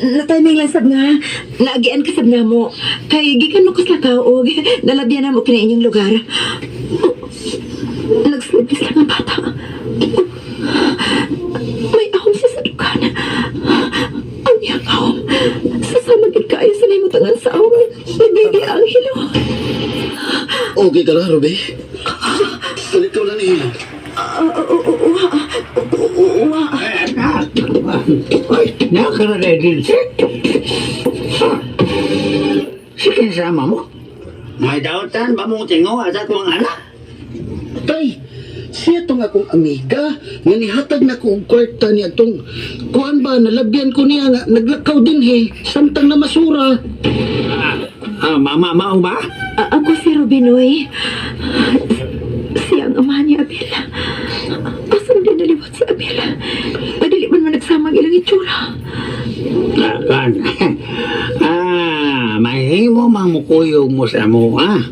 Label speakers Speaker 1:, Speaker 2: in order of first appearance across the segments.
Speaker 1: Na-timing lang sab nga. Naagian ka sab na mo. Kay gikan mo kaslakaw o nalabyan na mo kina inyong lugar. Nagslipis lang ang bata. May ahom siya sa dukan. Ang iyang ahom. Sasamagin kayo sa limutangan sa ahom. Nagbibi ang hilo.
Speaker 2: Okay ka na, Ruby? Palit ko na ni Hilo.
Speaker 1: Uwa.
Speaker 3: Ay, nakaka-ready siya. Sige, sama mo. May dautan, ba mong tingo at akong anak?
Speaker 2: Tay, siya tong akong amiga nga nihatag na ko og kwarta niya tong kuan ba nalabyan ko niya nga naglakaw din samtang na masura.
Speaker 3: Mao ba?
Speaker 1: Ako si Rubinoy. Siya ang ama ni Abel. Asam din naliwat si Abel. Padili man nagsama ang ilang itsura.
Speaker 3: Kan. Mahimo mang mukuyog mo sa mo, ha?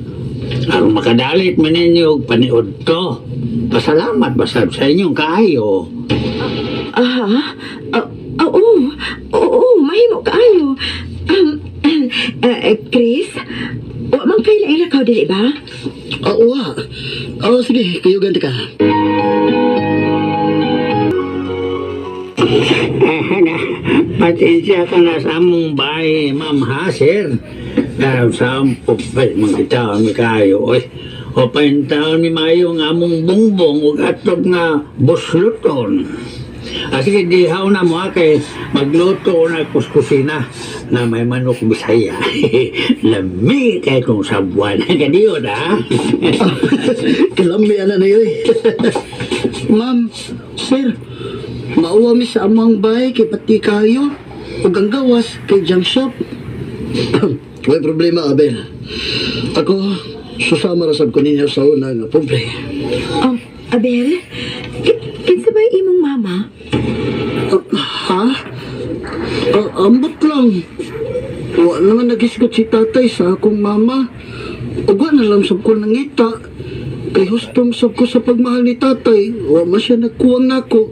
Speaker 3: Ang makadalit man ninyo paniod to. Pasalamat basab sa inyong kaayo.
Speaker 1: Oo, mahimo kaayo. Chris, wa man kay lain lakaw dili ba?
Speaker 2: Sige, kayo ganti ka.
Speaker 3: Patensya ka na sa among bahay, Ma'am Haser. Sa ampupay, mga taon mi kayo. O paintaon ni Mayo nga among bongbong ug atog nga busluton. Sige, dihaw na mo kay magluto na kuskusina na may manok Bisaya. Lami kay kung sabuan. Kadiyo na.
Speaker 2: Kalami ana na yun. Ma'am, sir, mauwa mi sa amang bay kay pati kayo ug ang gawas kay junk shop. May problema, Abel. Ako, susama rasab ko ninyo sa una nga pobre.
Speaker 1: Abel, kinsa ba imong mama?
Speaker 2: Ha? Ambot lang. Wa naman nagisgot si tatay sa akong mama. Ug wa na lang sab ko nangita. Kay hustong sab ko sa pagmahal ni tatay. Wa man siya nagkuwang nako.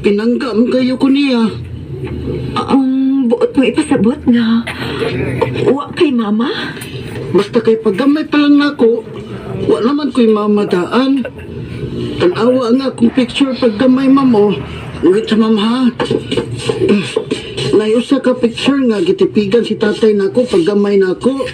Speaker 2: Pinanggam kayo ko niya.
Speaker 1: Buot mo ipasabot nga. Wa kay mama?
Speaker 2: Basta kay paggamay pa lang nako, wa naman ko'y mamadaan. Tanawa nga akong picture paggamay mamo. Ulit sa mama ha. Layusa ka picture nga gitipigan si tatay nako paggamay nako.